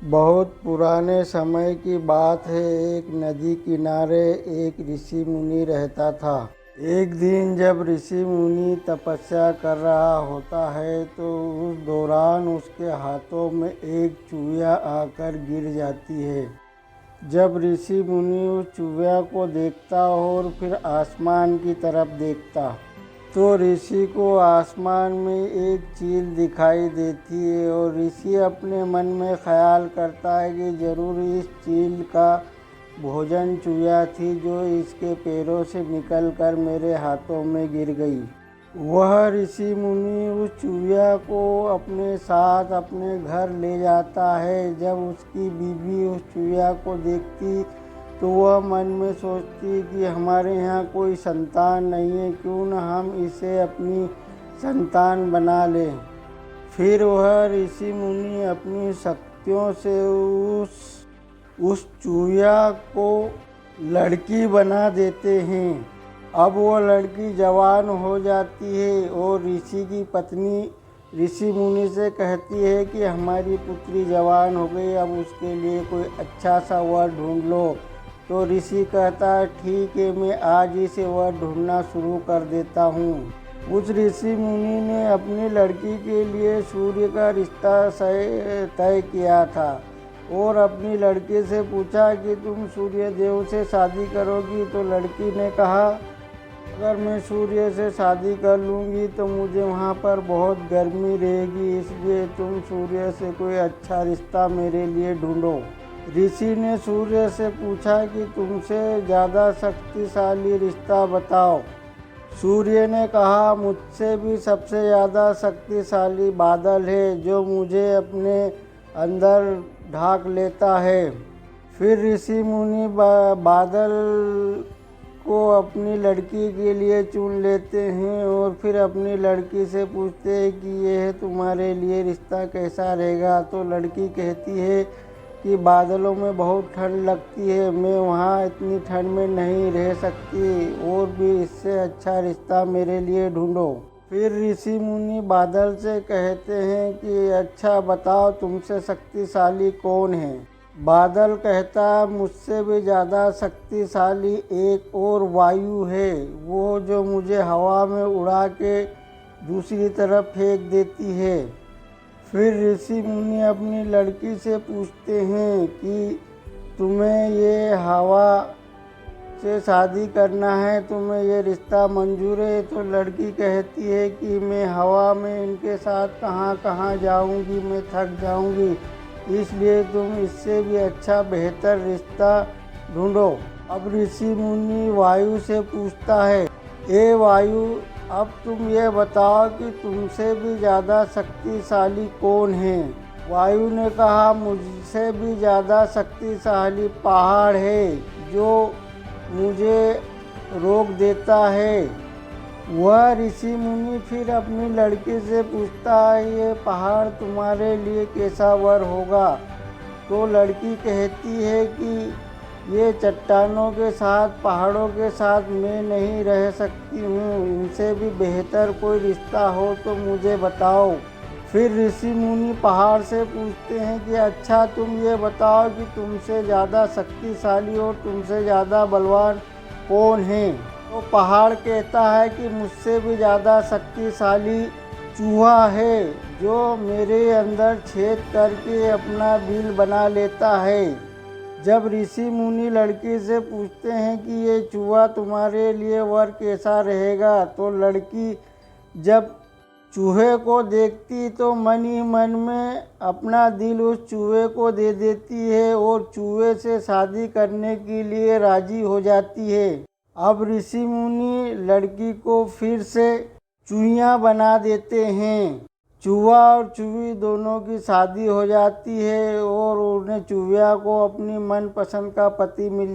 बहुत पुराने समय की बात है। एक नदी किनारे एक ऋषि मुनि रहता था। एक दिन जब ऋषि मुनि तपस्या कर रहा होता है तो उस दौरान उसके हाथों में एक चूहिया आकर गिर जाती है। जब ऋषि मुनि उस चूहिया को देखता और फिर आसमान की तरफ देखता तो ऋषि को आसमान में एक चील दिखाई देती है और ऋषि अपने मन में ख्याल करता है कि जरूर इस चील का भोजन चूहिया थी जो इसके पैरों से निकलकर मेरे हाथों में गिर गई। वह ऋषि मुनि उस चूहिया को अपने साथ अपने घर ले जाता है। जब उसकी बीवी उस चूहिया को देखती तो वह मन में सोचती कि हमारे यहाँ कोई संतान नहीं है, क्यों न हम इसे अपनी संतान बना लें। फिर वह ऋषि मुनि अपनी शक्तियों से उस चूहिया को लड़की बना देते हैं। अब वो लड़की जवान हो जाती है और ऋषि की पत्नी ऋषि मुनि से कहती है कि हमारी पुत्री जवान हो गई, अब उसके लिए कोई अच्छा सा वर ढूंढ लो। तो ऋषि कहता है ठीक है, मैं आज ही से वर ढूंढना शुरू कर देता हूँ। उस ऋषि मुनि ने अपनी लड़की के लिए सूर्य का रिश्ता तय किया था और अपनी लड़की से पूछा कि तुम सूर्य देव से शादी करोगी। तो लड़की ने कहा अगर मैं सूर्य से शादी कर लूँगी तो मुझे वहाँ पर बहुत गर्मी रहेगी, इसलिए तुम सूर्य से कोई अच्छा रिश्ता मेरे लिए ढूंढो। ऋषि ने सूर्य से पूछा कि तुमसे ज़्यादा शक्तिशाली रिश्ता बताओ। सूर्य ने कहा मुझसे भी सबसे ज़्यादा शक्तिशाली बादल है जो मुझे अपने अंदर ढाक लेता है। फिर ऋषि मुनि बादल को अपनी लड़की के लिए चुन लेते हैं और फिर अपनी लड़की से पूछते हैं कि यह तुम्हारे लिए रिश्ता कैसा रहेगा। तो लड़की कहती है कि बादलों में बहुत ठंड लगती है, मैं वहाँ इतनी ठंड में नहीं रह सकती, और भी इससे अच्छा रिश्ता मेरे लिए ढूंढो। फिर ऋषि मुनि बादल से कहते हैं कि अच्छा बताओ तुमसे शक्तिशाली कौन है। बादल कहता है मुझसे भी ज़्यादा शक्तिशाली एक और वायु है, वो जो मुझे हवा में उड़ा के दूसरी तरफ फेंक देती है। फिर ऋषि मुनि अपनी लड़की से पूछते हैं कि तुम्हें ये हवा से शादी करना है, तुम्हें ये रिश्ता मंजूर है। तो लड़की कहती है कि मैं हवा में इनके साथ कहाँ कहाँ जाऊँगी, मैं थक जाऊँगी, इसलिए तुम इससे भी अच्छा बेहतर रिश्ता ढूंढो। अब ऋषि मुनि वायु से पूछता है ए वायु, अब तुम ये बताओ कि तुमसे भी ज़्यादा शक्तिशाली कौन है। वायु ने कहा मुझसे भी ज़्यादा शक्तिशाली पहाड़ है जो मुझे रोक देता है। वह ऋषि मुनि फिर अपनी लड़की से पूछता है ये पहाड़ तुम्हारे लिए कैसा वर होगा। तो लड़की कहती है कि ये चट्टानों के साथ पहाड़ों के साथ मैं नहीं रह सकती हूँ, इनसे भी बेहतर कोई रिश्ता हो तो मुझे बताओ। फिर ऋषि मुनि पहाड़ से पूछते हैं कि अच्छा तुम ये बताओ कि तुमसे ज़्यादा शक्तिशाली और तुमसे ज़्यादा बलवान कौन है। तो पहाड़ कहता है कि मुझसे भी ज़्यादा शक्तिशाली चूहा है जो मेरे अंदर छेद करके अपना बिल बना लेता है। जब ऋषि मुनि लड़की से पूछते हैं कि ये चूहा तुम्हारे लिए वर कैसा रहेगा, तो लड़की जब चूहे को देखती तो मन ही मन में अपना दिल उस चूहे को दे देती है और चूहे से शादी करने के लिए राजी हो जाती है। अब ऋषि मुनि लड़की को फिर से चूहिया बना देते हैं। चूहा और चूही दोनों की शादी हो जाती है और उन्हें चूहिया को अपनी मनपसंद का पति मिल